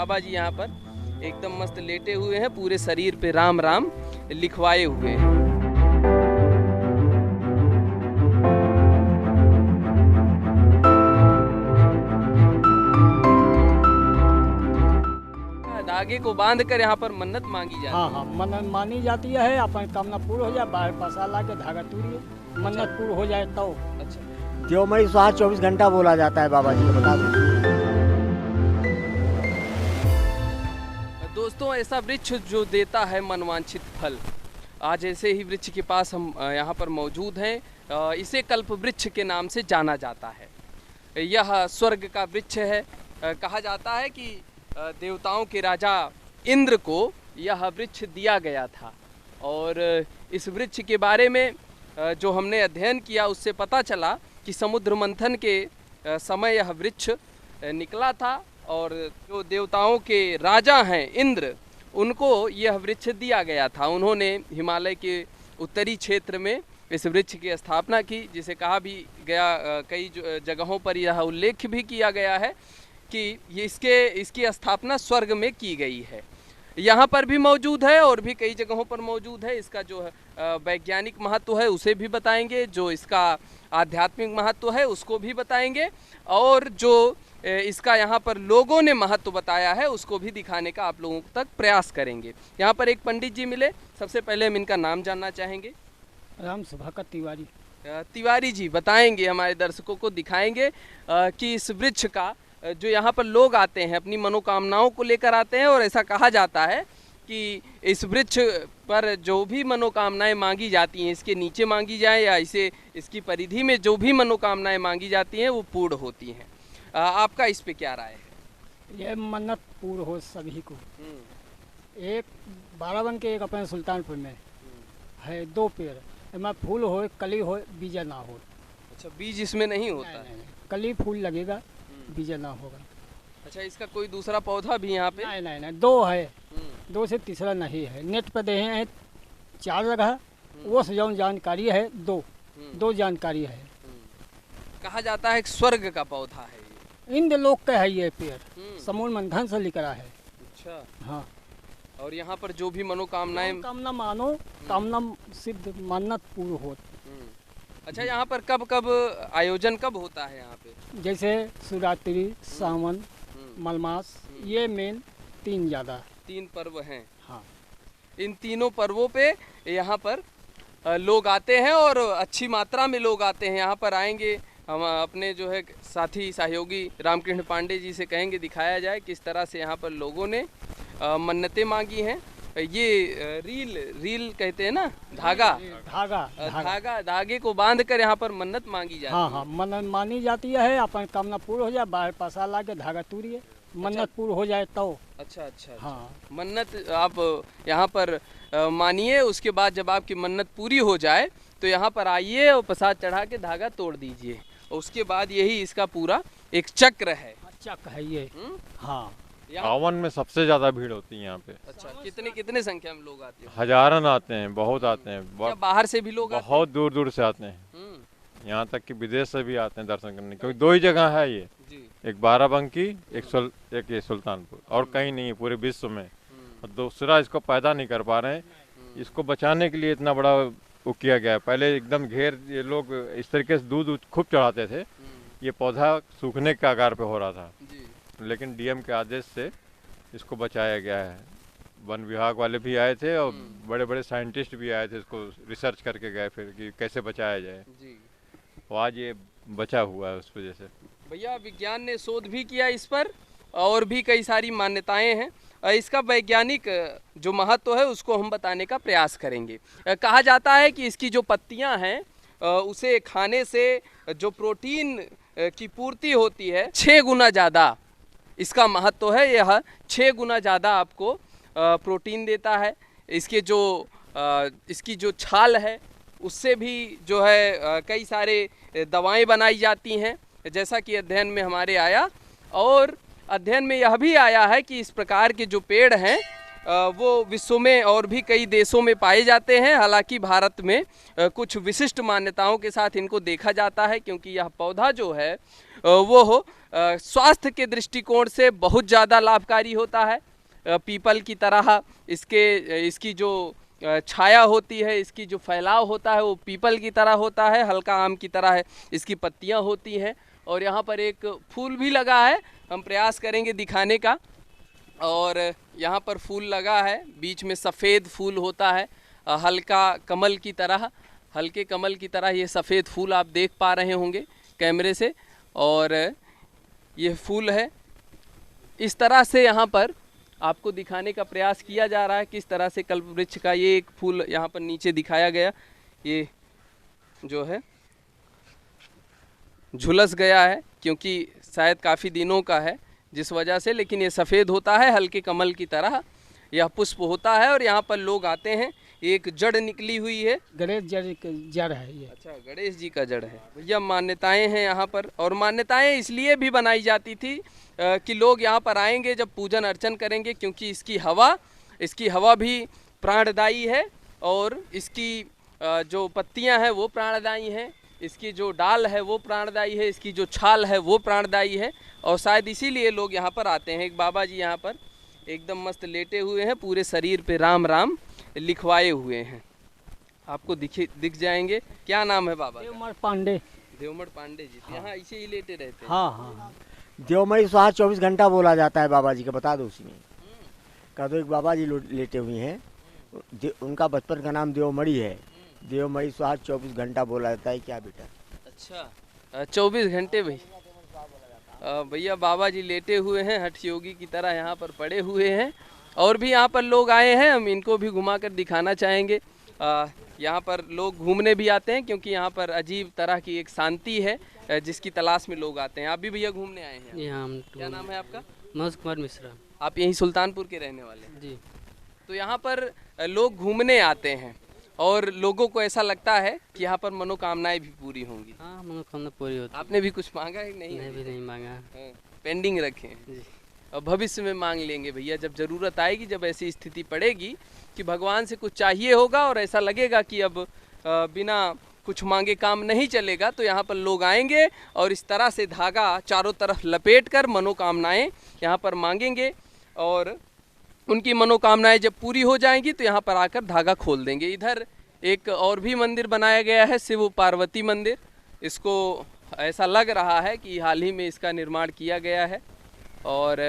बाबा जी यहाँ पर एकदम मस्त लेटे हुए हैं, पूरे शरीर पे राम राम लिखवाए हुए हैं। धागे को बांध कर यहाँ पर मन्नत मांगी जाती है। हाँ, मन्नत मानी जाती है, अपन कामना पूर्ण हो जाए, बाहर पैसा ला के धागा तोड़िए, मन्नत पूर्ण हो जाए तो। अच्छा, देवमई सुहाग 24 घंटा बोला जाता है बाबा जी को, बता दो। दोस्तों, ऐसा वृक्ष जो देता है मनवांछित फल, आज ऐसे ही वृक्ष के पास हम यहाँ पर मौजूद हैं। इसे कल्प वृक्ष के नाम से जाना जाता है। यह स्वर्ग का वृक्ष है। कहा जाता है कि देवताओं के राजा इंद्र को यह वृक्ष दिया गया था, और इस वृक्ष के बारे में जो हमने अध्ययन किया उससे पता चला कि समुद्र मंथन के समय यह वृक्ष निकला था, और जो देवताओं के राजा हैं इंद्र, उनको यह वृक्ष दिया गया था। उन्होंने हिमालय के उत्तरी क्षेत्र में इस वृक्ष की स्थापना की, जिसे कहा भी गया, कई जगहों पर यह उल्लेख भी किया गया है कि ये इसकी स्थापना स्वर्ग में की गई है। यहाँ पर भी मौजूद है और भी कई जगहों पर मौजूद है। इसका जो वैज्ञानिक महत्व है उसे भी बताएंगे, जो इसका आध्यात्मिक महत्व है उसको भी बताएंगे, और जो इसका यहाँ पर लोगों ने महत्व बताया है उसको भी दिखाने का आप लोगों तक प्रयास करेंगे। यहाँ पर एक पंडित जी मिले, सबसे पहले हम इनका नाम जानना चाहेंगे। राम सुभाकर तिवारी। तिवारी जी बताएंगे, हमारे दर्शकों को दिखाएंगे कि इस वृक्ष का जो यहाँ पर लोग आते हैं अपनी मनोकामनाओं को लेकर आते हैं, और ऐसा कहा जाता है कि इस वृक्ष पर जो भी मनोकामनाएं मांगी जाती हैं, इसके नीचे मांगी जाए या इसकी परिधि में जो भी मनोकामनाएं मांगी जाती हैं वो पूर्ण होती हैं। आपका इस पे क्या राय है? ये मन्नत पूर्ण हो सभी को। एक बाराबंकी, एक अपने सुल्तानपुर में है, 2 पेड़, इसमें फूल हो, कली हो, बीजा ना हो। अच्छा, बीज इसमें नहीं होता? नहीं, कली फूल लगेगा, बीजा ना होगा। अच्छा, इसका कोई दूसरा पौधा भी यहाँ पे? नहीं, 2 है, 2 से तीसरा नहीं है। नेट पर दे हैं 4 जगह, वो से जो जानकारी है 2 जानकारी है। कहा जाता है स्वर्ग का पौधा है ये। इंद्र लोक का है ये पेड़, समुद्र मंथन से निकला है। अच्छा, हाँ। और यहाँ पर जो भी मनोकामनाएं कामना मानो, कामना सिद्ध, मन्नत पूर्ण हो। अच्छा, यहाँ पर कब आयोजन कब होता है यहाँ पे? जैसे शिवरात्रि, सावन, मलमास, ये मेन 3 ज़्यादा 3 पर्व हैं। हाँ, इन तीनों पर्वों पे यहाँ पर लोग आते हैं, और अच्छी मात्रा में लोग आते हैं। यहाँ पर आएंगे, हम अपने जो है साथी सहयोगी रामकृष्ण पांडे जी से कहेंगे दिखाया जाए किस तरह से यहाँ पर लोगों ने मन्नतें मांगी हैं। ये रील कहते हैं ना, धागे को बांध कर यहाँ पर मन्नत मांगी जाती है। हाँ, मन्नत मानी जाती है, अपन कामना पूर्ण हो जाए, बाहर पैसा ला के धागा तोड़िए, मन्नत पूर्ण हो जाए तो। अच्छा, हाँ, मन्नत आप यहाँ पर मानिए, उसके बाद जब आपकी मन्नत पूरी हो जाए तो यहाँ पर आइए और प्रसाद चढ़ा के धागा तोड़ दीजिए, और उसके बाद यही इसका पूरा एक चक्र है। चक्र है ये। हाँ, सावन में सबसे ज्यादा भीड़ होती है यहाँ पे। अच्छा, कितने संख्या में लोग आते हैं? हजारन आते हैं, बहुत आते हैं। क्या बाहर से भी लोग आते हैं? बहुत दूर दूर से आते हैं, यहाँ तक कि विदेश से भी आते हैं दर्शन करने, क्योंकि 2 ही जगह है ये जी। एक बाराबंकी, एक ये सुल्तानपुर, और कहीं नहीं है पूरे विश्व में। और दूसरा, इसको पैदा नहीं कर पा रहे हैं, इसको बचाने के लिए इतना बड़ा वो किया गया है। पहले एकदम घेर, ये लोग इस तरीके से दूध खूब चढ़ाते थे, ये पौधा सूखने के आकार पे हो रहा था, लेकिन डीएम के आदेश से इसको बचाया गया है। वन विभाग वाले भी आए थे और बड़े बड़े साइंटिस्ट भी आए थे, इसको रिसर्च करके गए फिर कि कैसे बचाया जाए जी। तो आज ये बचा हुआ है उस वजह से। भैया, विज्ञान ने शोध भी किया इस पर, और भी कई सारी मान्यताएं हैं। इसका वैज्ञानिक जो महत्व है उसको हम बताने का प्रयास करेंगे। कहा जाता है कि इसकी जो पत्तियां हैं उसे खाने से जो प्रोटीन की पूर्ति होती है 6 गुना ज़्यादा इसका महत्व है। यह 6 गुना ज़्यादा आपको प्रोटीन देता है। इसकी जो छाल है उससे भी जो है कई सारे दवाएं बनाई जाती हैं, जैसा कि अध्ययन में हमारे आया। और अध्ययन में यह भी आया है कि इस प्रकार के जो पेड़ हैं वो विश्व में और भी कई देशों में पाए जाते हैं। हालांकि भारत में कुछ विशिष्ट मान्यताओं के साथ इनको देखा जाता है, क्योंकि यह पौधा जो है वो स्वास्थ्य के दृष्टिकोण से बहुत ज़्यादा लाभकारी होता है। पीपल की तरह इसकी जो छाया होती है, इसकी जो फैलाव होता है वो पीपल की तरह होता है, हल्का आम की तरह है इसकी पत्तियां होती हैं। और यहाँ पर एक फूल भी लगा है, हम प्रयास करेंगे दिखाने का। और यहाँ पर फूल लगा है, बीच में सफ़ेद फूल होता है, हल्का कमल की तरह, हल्के कमल की तरह ये सफ़ेद फूल आप देख पा रहे होंगे कैमरे से। और ये फूल है, इस तरह से यहाँ पर आपको दिखाने का प्रयास किया जा रहा है किस तरह से कल्पवृक्ष का ये एक फूल यहाँ पर नीचे दिखाया गया, ये जो है झुलस गया है क्योंकि शायद काफ़ी दिनों का है जिस वजह से, लेकिन ये सफ़ेद होता है हल्के कमल की तरह, यह पुष्प होता है। और यहाँ पर लोग आते हैं, एक जड़ निकली हुई है, गणेश जड़ है ये। अच्छा, गणेश जी का जड़ है। यह मान्यताएं हैं यहाँ पर, और मान्यताएं इसलिए भी बनाई जाती थी कि लोग यहाँ पर आएंगे जब पूजन अर्चन करेंगे, क्योंकि इसकी हवा भी प्राणदायी है, और इसकी जो पत्तियाँ हैं वो प्राणदायी हैं, इसकी जो डाल है वो प्राणदायी है, इसकी जो छाल है वो प्राणदायी है। और शायद इसीलिए लोग यहाँ पर आते हैं। एक बाबा जी यहाँ पर एकदम मस्त लेटे हुए हैं, पूरे शरीर पे राम राम लिखवाए हुए हैं, आपको दिख जाएंगे। क्या नाम है बाबा? देवमठ पांडे। देवमठ पांडे जी। हाँ। यहाँ इसे ही लेटे रहते हैं। हाँ हाँ, देवमणि स्वाहा 24 घंटा बोला जाता है बाबा जी का, बता दो उसी में। कह दो एक बाबा जी लेटे हुए हैं, उनका बचपन का नाम देवमणि है, देवमणि स्वाहा 24 घंटा बोला जाता है। क्या बेटा? अच्छा, 24 घंटे भाई। भैया बाबा जी लेटे हुए हैं, हठ योगी की तरह यहाँ पर पड़े हुए हैं। और भी यहाँ पर लोग आए हैं, हम इनको भी घुमा कर दिखाना चाहेंगे। यहाँ पर लोग घूमने भी आते हैं क्योंकि यहाँ पर अजीब तरह की एक शांति है जिसकी तलाश में लोग आते हैं। आप भी भैया घूमने आए हैं? क्या नाम है आपका? मनोज कुमार मिश्रा। आप यहीं सुल्तानपुर के रहने वाले हैं? जी। तो यहाँ पर लोग घूमने आते हैं और लोगों को ऐसा लगता है कि यहाँ पर मनोकामनाएं भी पूरी होंगी। हाँ, मनोकामना पूरी होती है। आपने भी कुछ मांगा है? नहीं, भी नहीं मांगा। पेंडिंग रखे हैं और भविष्य में मांग लेंगे भैया, जब ज़रूरत आएगी, जब ऐसी स्थिति पड़ेगी कि भगवान से कुछ चाहिए होगा और ऐसा लगेगा कि अब बिना कुछ मांगे काम नहीं चलेगा, तो यहाँ पर लोग आएंगे और इस तरह से धागा चारों तरफ लपेट कर मनोकामनाएं यहाँ पर मांगेंगे, और उनकी मनोकामनाएं जब पूरी हो जाएंगी तो यहाँ पर आकर धागा खोल देंगे। इधर एक और भी मंदिर बनाया गया है, शिव पार्वती मंदिर। इसको ऐसा लग रहा है कि हाल ही में इसका निर्माण किया गया है। और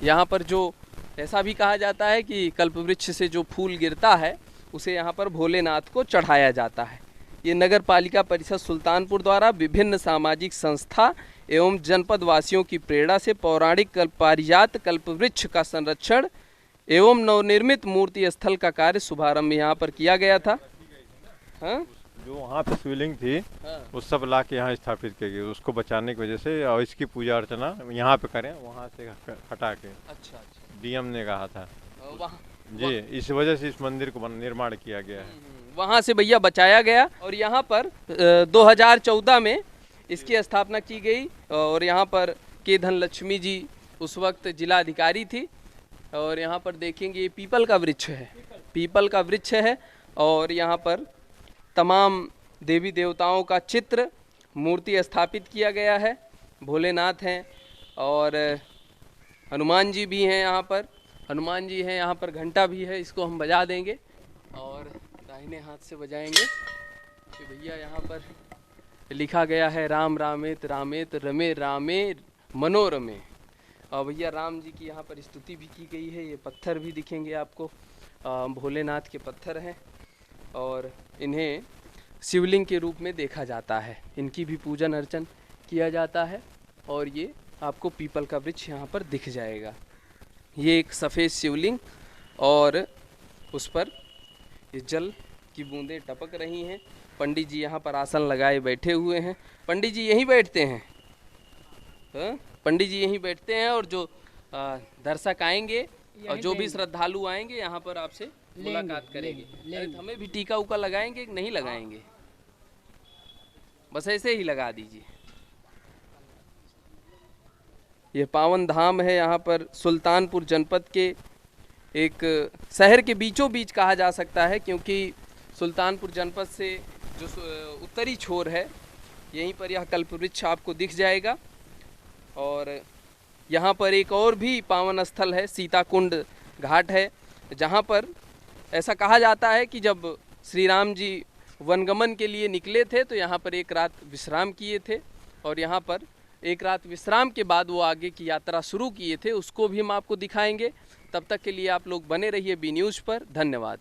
यहाँ पर जो ऐसा भी कहा जाता है कि कल्पवृक्ष से जो फूल गिरता है उसे यहाँ पर भोलेनाथ को चढ़ाया जाता है। ये नगर पालिका परिषद सुल्तानपुर द्वारा विभिन्न सामाजिक संस्था एवं जनपद वासियों की प्रेरणा से पौराणिक पारिजात कल्पवृक्ष का संरक्षण एवं नवनिर्मित मूर्ति स्थल का कार्य शुभारंभ यहाँ पर किया गया था। हाँ? जो वहाँ पे शिवलिंग थी, हाँ। वो सब ला के यहाँ स्थापित की गई, उसको बचाने की वजह से, और इसकी पूजा अर्चना यहाँ पे करें, वहाँ से हटा के। अच्छा। डीएम ने कहा था जी, इस वजह से इस मंदिर को निर्माण किया गया है। वहाँ से भैया बचाया गया। और यहाँ पर 2014 में इसकी स्थापना की गई, और यहाँ पर के धनलक्ष्मी जी उस वक्त जिलाधिकारी थी। और यहाँ पर देखेंगे ये पीपल का वृक्ष है, पीपल का वृक्ष है, और यहाँ पर तमाम देवी देवताओं का चित्र मूर्ति स्थापित किया गया है। भोलेनाथ हैं और हनुमान जी भी हैं यहाँ पर, हनुमान जी हैं यहाँ पर, घंटा भी है, इसको हम बजा देंगे और दाहिने हाथ से बजाएंगे कि भैया यहाँ पर लिखा गया है राम रामेत रामेत रमे रामे मनोरमे। और भैया राम जी की यहाँ पर स्तुति भी की गई है। ये पत्थर भी दिखेंगे आपको, भोलेनाथ के पत्थर हैं, और इन्हें शिवलिंग के रूप में देखा जाता है, इनकी भी पूजन अर्चन किया जाता है। और ये आपको पीपल का वृक्ष यहाँ पर दिख जाएगा। ये एक सफ़ेद शिवलिंग, और उस पर ये जल की बूंदें टपक रही हैं। पंडित जी यहाँ पर आसन लगाए बैठे हुए हैं। पंडित जी यहीं बैठते हैं? हाँ, पंडित जी यहीं बैठते हैं। और जो दर्शक आएंगे और जो भी श्रद्धालु आएंगे यहाँ पर आपसे मुलाकात करेंगे। हमें भी टीका उका लगाएंगे कि नहीं लगाएंगे? बस ऐसे ही लगा दीजिए। ये पावन धाम है यहाँ पर सुल्तानपुर जनपद के एक शहर के बीचों बीच कहा जा सकता है, क्योंकि सुल्तानपुर जनपद से जो उत्तरी छोर है यहीं पर यह कल्पवृक्ष आपको दिख जाएगा। और यहाँ पर एक और भी पावन स्थल है, सीताकुंड घाट है, जहाँ पर ऐसा कहा जाता है कि जब श्री राम जी वनगमन के लिए निकले थे तो यहाँ पर एक रात विश्राम किए थे, और यहाँ पर एक रात विश्राम के बाद वो आगे की यात्रा शुरू किए थे, उसको भी हम आपको दिखाएंगे। तब तक के लिए आप लोग बने रहिए बी न्यूज़ पर। धन्यवाद।